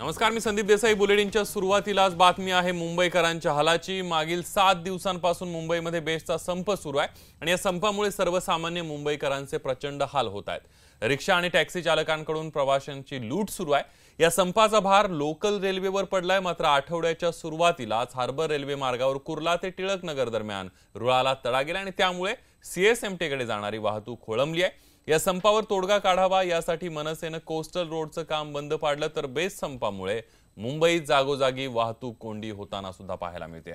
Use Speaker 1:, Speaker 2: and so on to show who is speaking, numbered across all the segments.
Speaker 1: नमस्कार, मी संदीप देसाई। बुलेटिनच्या सुरुवातीलाच बातमी आहे मुंबईकरांच्या हालाची। मागील 7 दिवसांपासून मुंबईमध्ये बेस्टचा संप सुरू आहे आणि या संपामुळे सर्वसामान्य मुंबईकरांचे प्रचंड हाल होत आहेत। रिक्षा आणि टॅक्सी चालकांकडून प्रवाशांची लूट सुरू आहे। या संपाचा भार लोकल रेल्वेवर पडलाय। मात्र आठवड्याच्या सुरुवातीलाच हार्बर रेल्वे मार्गावर कुर्ला ते टिळक नगर दरम्यान रुळाला तडा गेला आणि त्यामुळे सीएसएमटी कडे जाणारी वाहतूक खोळंबली आहे। या संपावर तोडगा काढावा यासाठी मनसेने कोस्टल रोडचं काम बंद पाडलं, तर बेस्ट संपामुळे मुंबईत जागोजागी वाहतूक कोंडी होताना सुद्धा पाहायला मिळते।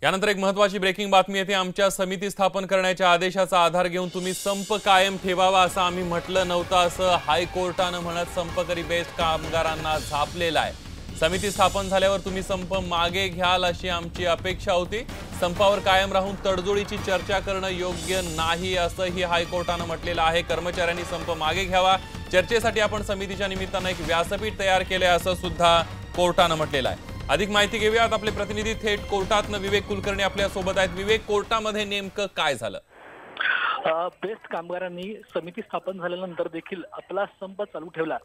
Speaker 1: यानंतर एक महत्त्वाची ब्रेकिंग बातमी येते। आमच्या समिती स्थापन करण्याच्या आदेशाचा आधार घेऊन तुम्ही संप कायम ठेवावा असं आम्ही म्हटलं नव्हतं, असं हायकोर्टानं म्हणत संपकरी बेस्ट कामगारांना झापलेलं आहे। समिती स्थापन झाल्यावर तुम्ही संप मागे घ्याल अशी आमची अपेक्षा होती। संपावर कायम राहून तडजोडीची चर्चा करणं योग्य नाही असंही हायकोर्टानं म्हटलेलं आहे। कर्मचाऱ्यांनी संप मागे घ्यावा, चर्चेसाठी आपण समितीच्या निमित्तानं एक व्यासपीठ तयार केलंय असं सुद्धा कोर्टानं म्हटलेलं आहे। अधिक माहिती घेऊयात। आपले प्रतिनिधी थेट कोर्टातनं विवेक कुलकर्णी आपल्या सोबत आहेत। विवेक, कोर्टामध्ये नेमकं काय झालं?
Speaker 2: बेस्ट कामगारांनी समिती स्थापन झाल्यानंतर देखील आपला संप चालू ठेवला।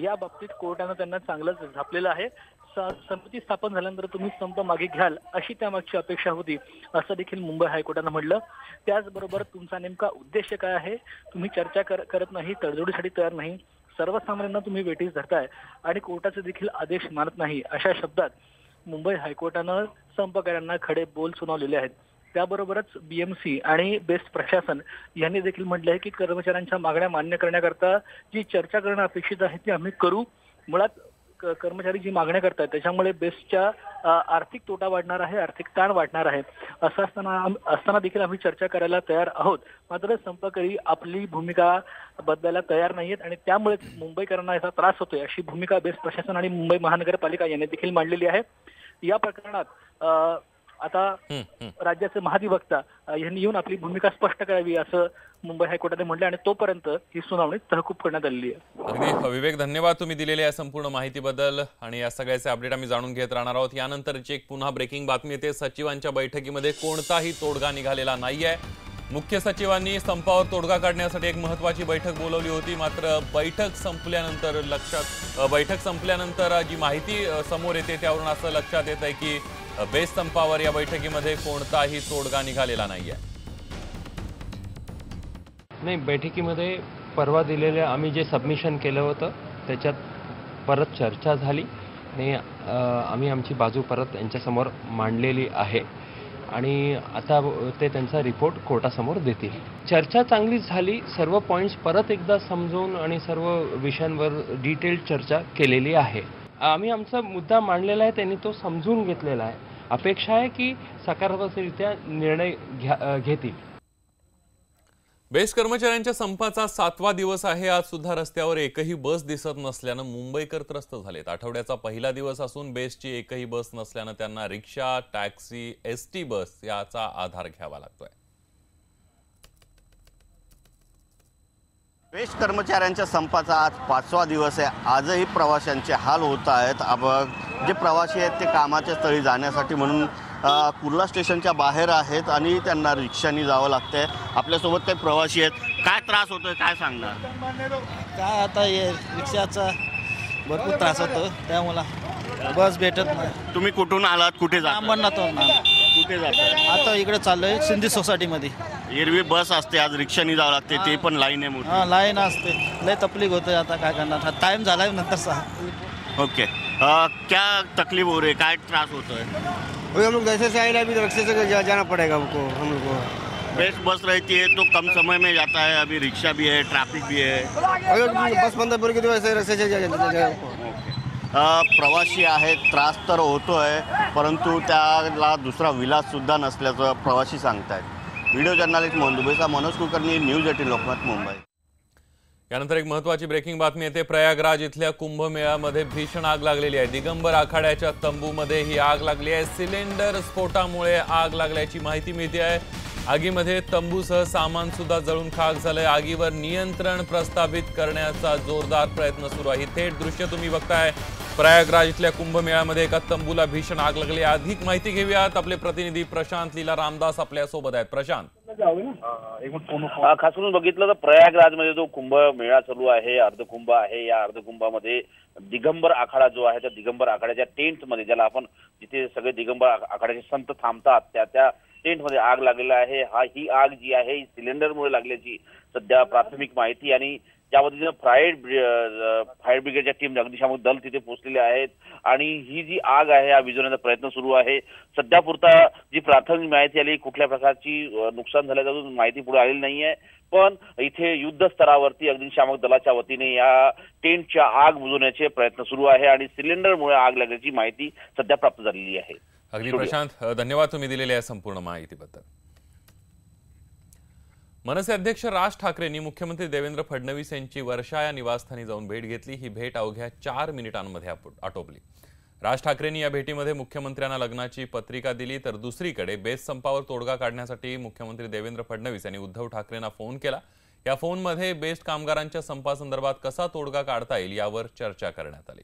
Speaker 2: या बाबतीत कोर्टानं त्यांना चांगलंच झापलेलं आहे। समिती स्थापन झाल्यानंतर तुम्ही संप मागे घ्याल अशी त्यामागची अपेक्षा होती असं देखील मुंबई हायकोर्टानं म्हटलं। त्याचबरोबर तुमचा नेमका उद्देश काय आहे? तुम्ही चर्चा करत नाही, तडजोडीसाठी तयार नाही, सर्वसामान्यांना तुम्ही वेठीस धरताय आणि कोर्टाचे देखील आदेश मानत नाही, अशा शब्दात मुंबई हायकोर्टानं संपकऱ्यांना खडे बोल सुनावलेले आहेत। त्याबरोबरच बीएमसी आणि बेस्ट प्रशासन यांनी देखील म्हटलं आहे की कर्मचाऱ्यांच्या मागण्या मान्य करण्याकरता जी चर्चा करणं अपेक्षित आहे ती आम्ही करू। मुळात कर्मचारी जी मागण्या करतात त्याच्यामुळे बेस्टच्या आर्थिक तोटा वाढणार आहे, आर्थिक ताण वाढणार आहे। असं असताना देखील आम्ही चर्चा करायला तयार आहोत, मात्र संपकरी आपली भूमिका बदलायला तयार नाहीयेत आणि त्यामुळेच मुंबईकरांना याचा त्रास होतोय अशी भूमिका बेस्ट प्रशासन आणि मुंबई महानगरपालिका यांनी देखील मांडलेली आहे। या प्रकरणात आता राज्याचे महाधिवक्ता यांनी येऊन आपली भूमिका स्पष्ट करावी असं मुंबई हायकोर्टाने म्हटलं आणि तोपर्यंत ही सुनावणी तहकूब करण्यात आलेली आहे।
Speaker 1: अगदी विवेक, धन्यवाद तुम्ही दिलेल्या या संपूर्ण माहितीबद्दल आणि या सगळ्याचे अपडेट आम्ही जाणून घेत राहणार आहोत। यानंतरची एक पुन्हा ब्रेकिंग बातमी येते। सचिवांच्या बैठकीमध्ये कोणताही तोडगा निघालेला नाहीये। मुख्य सचिवांनी संपावर तोडगा काढण्यासाठी एक महत्त्वाची बैठक बोलवली होती, मात्र बैठक संपल्यानंतर जी माहिती समोर येते त्यावरून असं लक्षात येत आहे की बेस्ट संपावर या बैठकीमध्ये कोणताही तोडगा निघालेला नाहीये।
Speaker 3: नाही, बैठकीमध्ये परवा दिलेल्या आम्ही जे सबमिशन केलं होतं त्याच्यात परत चर्चा झाली आणि आम्ही आमची बाजू परत यांच्यासमोर मांडलेली आहे आणि आता ते त्यांचा रिपोर्ट कोर्टासमोर देतील। चर्चा चांगली झाली, सर्व पॉईंट्स परत एकदा समजून आणि सर्व विषयांवर डिटेल चर्चा केलेली आहे। आम्ही आमचा मुद्दा मांडलेला आहे, त्यांनी तो समजून घेतलेला आहे। अपेक्षा आहे की सकारात्मकरित्या निर्णय घेतील।
Speaker 1: बेस्ट कर्मचाऱ्यांच्या संपाचा 7वा दिवस आहे। आज सुद्धा रस्त्यावर एकही बस दिसत नसल्यानं मुंबईकर त्रस्त झालेत। आठवड्याचा पहिला दिवस असून बेस्टची एकही बस नसल्यानं त्यांना रिक्षा, टॅक्सी, एसटी बस याचा आधार घ्यावा लागतोय।
Speaker 4: बेस्ट कर्मचाऱ्यांच्या संपाचा आज 5वा दिवस आहे। आजही प्रवाशांचे हाल होत आहेत। जे प्रवासी आहेत ते कामाच्या स्थळी जाण्यासाठी म्हणून कुर्ला स्टेशनच्या बाहेर आहेत आणि त्यांना रिक्षानी जावं लागतंय। आपल्यासोबत काही प्रवासी आहेत, काय त्रास होतोय काय सांगणार?
Speaker 5: काय आता हे रिक्षाचा भरपूर त्रास होतो, त्यामुळे बस भेटत नाही।
Speaker 4: तुम्ही कुठून आलात, कुठे जाता?
Speaker 5: अंबरनाथहून
Speaker 4: कुठे जाताय?
Speaker 5: आता इकडे चाललोय सिंधी सोसायटीमध्ये।
Speaker 4: एरवी बस असते, आज रिक्षानी जावं लागते, ते पण लाईन आहे मोठी।
Speaker 5: हां, लाईन असते, लय तकलीफ होते। आता काय करणार, टाइम झाला नंतर
Speaker 4: ओके, क्या तकलीफ हो रही, काय त्रास होतोय?
Speaker 6: अभी हम लोग जैसे से आए अभी रिक्शे से जाना पड़ेगा हमको। हम लोग को
Speaker 4: बेस्ट बस रहती है तो कम समय में जाता है, अभी रिक्शा भी है, ट्रैफिक भी है।
Speaker 6: बस बंद पड़ गई तो ऐसे रिक्शे से
Speaker 4: प्रवासी आहेत, त्रास तर होतोय, परंतु त्याला दुसरा विलास सुद्धा नसल्याचं प्रवासी सांगतायत। व्हिडिओ जर्नलिस्ट दुबईचा मनोज कुलकर्णी, न्यूज 18 लोकमत, मुंबई।
Speaker 1: यानंतर एक महत्त्वाची ब्रेकिंग बातमी येते। प्रयागराज इथल्या कुंभमेळ्यामध्ये भीषण आग लागलेली आहे। दिगंबर आखाड्याच्या तंबूमध्ये ही आग लागली आहे। सिलेंडर स्फोटामुळे आग लागल्याची माहिती मिळते आहे। आगीमध्ये तंबूसह सामान सुद्धा जळून खाक झालंय। आगीवर नियंत्रण प्रस्थापित करण्याचा जोरदार प्रयत्न सुरू आहे। थेट दृश्य तुम्ही बघताय। प्रयागराज इथल्या कुंभमेळ्यामध्ये एका तंबूला भीषण आग लागली। अधिक माहिती घेऊयात। आपले प्रतिनिधी प्रशांत लीला रामदास आपल्या सोबत आहेत। प्रशांत,
Speaker 7: खास करून बघितलं तर प्रयागराजमध्ये जो कुंभ मेळा चालू आहे, अर्धकुंभ आहे, या अर्धकुंभामध्ये दिगंबर आखाडा जो आहे त्या दिगंबर आखाड्याच्या टेंटमध्ये, ज्याला आपण जिथे सगळे दिगंबर आखाड्याचे संत थांबतात त्या टेंटमध्ये आग लागलेला आहे. ही आग जी आहे ही सिलेंडरमुळे लागल्याची सध्या प्राथमिक माहिती, आणि ज्या पद्धतीनं फायर ब्रिगेडच्या टीम, अग्निशामक दल तिथे पोहोचलेले आहेत आणि ही जी आग आहे हा विझवण्याचा प्रयत्न सुरू आहे. सध्या पुरता जी प्राथमिक माहिती आली, कुठल्या प्रकारची नुकसान झाल्याची अजून माहिती पुढे आलेली नाहीये, पण इथे युद्ध स्तरावरती अग्निशामक दलाच्या वतीने या टेंटच्या आग बुझवण्याचे प्रयत्न सुरू आहे आणि सिलेंडरमुळे आग लागल्याची माहिती सध्या प्राप्त झालेली आहे.
Speaker 1: अगदी प्रशांत, धन्यवाद तुम्ही दिलेल्या या संपूर्ण माहितीबद्दल. मनसे अध्यक्ष राज ठाकरेंनी मुख्यमंत्री देवेंद्र फडणवीस यांची वर्षा या निवासस्थानी जाऊन भेट घेतली. ही भेट अवघ्या 4 मिनिटांमध्ये आटोपली. राज ठाकरेंनी या भेटीमध्ये मुख्यमंत्र्यांना लग्नाची पत्रिका दिली, तर दुसरीकडे बेस्ट संपावर तोडगा काढण्यासाठी मुख्यमंत्री देवेंद्र फडणवीस यांनी उद्धव ठाकरेंना फोन केला. या फोनमध्ये बेस्ट कामगारांच्या संपासंदर्भात कसा तोडगा काढता येईल यावर चर्चा करण्यात आली.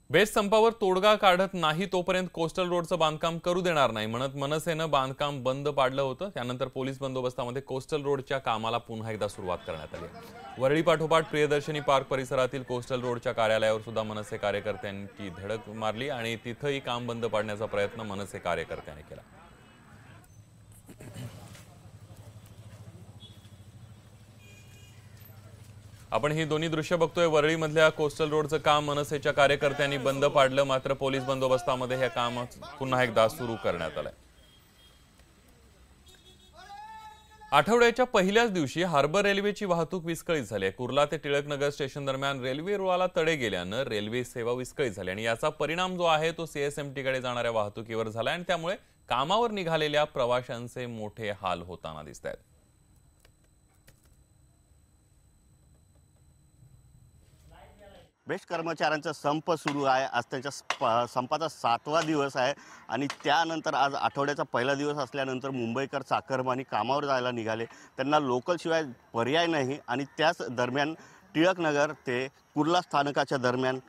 Speaker 1: बेस्ट संपावर तोडगा काढत नाही तोपर्यंत कोस्टल रोडचं बांधकाम करू देणार नाही म्हणत मनसेनं बांधकाम बंद पाडलं होतं. त्यानंतर पोलीस बंदोबस्तामध्ये कोस्टल रोडच्या कामाला पुन्हा एकदा सुरुवात करण्यात आली. वरळी पाठोपाठ प्रियदर्शनी पार्क परिसरातील कोस्टल रोडच्या कार्यालयावर सुद्धा मनसे कार्यकर्त्यांची धडक मारली आणि तिथंही काम बंद पाडण्याचा प्रयत्न मनसे कार्यकर्त्यांनी केला. आपण ही दोन्ही दृश्य बघतोय. वरळीमधल्या कोस्टल रोडचं काम मनसेच्या कार्यकर्त्यांनी बंद पाडलं, मात्र पोलीस बंदोबस्तामध्ये हे काम पुन्हा एकदा सुरू करण्यात आलंय. आठवड्याच्या पहिल्याच दिवशी हार्बर रेल्वेची वाहतूक विस्कळीत झाली आहे. कुर्ला ते टिळकनगर स्टेशन दरम्यान रेल्वे रुळाला तडे गेल्यानं रेल्वे सेवा विस्कळीत झाली आणि याचा परिणाम जो आहे तो CSMT कडे जाणाऱ्या वाहतुकीवर झाला आणि त्यामुळे कामावर निघालेल्या प्रवाशांचे मोठे हाल होताना दिसत आहेत.
Speaker 4: बेस्ट कर्मचाऱ्यांचा संप सुरू आहे. आज त्यांच्या संपाचा 7वा दिवस आहे आणि त्यानंतर आज आठवड्याचा पहिला दिवस असल्यानंतर मुंबईकर चाकरमानी कामावर जायला निघाले. त्यांना लोकलशिवाय पर्याय नाही आणि त्याच दरम्यान टिळकनगर ते कुर्ला स्थानकाच्या दरम्यान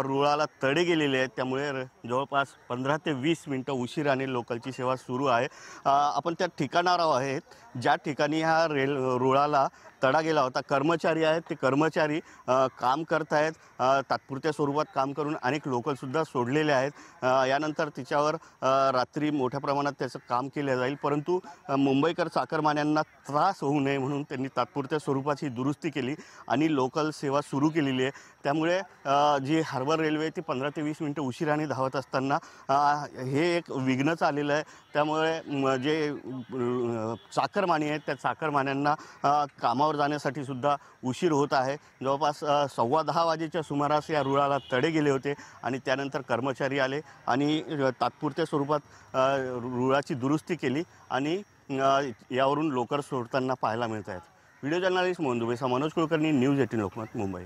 Speaker 4: रुळाला तडे गेलेले आहेत. त्यामुळे जवळपास 15 ते 20 मिनिटं उशिराने लोकलची सेवा सुरू आहे. आपण त्या ठिकाणावर आहेत ज्या ठिकाणी हा रुळाला तडा गेला होता. कर्मचारी आहेत, ते कर्मचारी काम करत आहेत. तात्पुरत्या स्वरूपात काम करून अनेक लोकलसुद्धा सोडलेले आहेत. यानंतर तिच्यावर रात्री मोठ्या प्रमाणात त्याचं काम केलं जाईल, परंतु मुंबईकर चाकरमान्यांना त्रास होऊ नये म्हणून त्यांनी तात्पुरत्या स्वरूपाची दुरुस्ती केली आणि लोकल सेवा सुरू केलेली आहे. त्यामुळे जी हार्बर रेल्वे ती 15 ते 20 मिनिटं उशिराने धावत असताना हे एक विघ्नच आलेलं आहे. त्यामुळे जे चाकरमानी आहेत त्या चाकरमान्यांना कामावर जाण्यासाठी सुद्धा उशीर होत आहे. जवळपास 10:15 वाजेच्या सुमारास या रुळाला तडे गेले होते आणि त्यानंतर कर्मचारी आले आणि तात्पुरत्या स्वरूपात रुळाची दुरुस्ती केली आणि यावरून लोकल सोडताना पाहायला मिळत आहेत. Video journalist Manoj Kulkarni, news 18 Lokmat, Mumbai.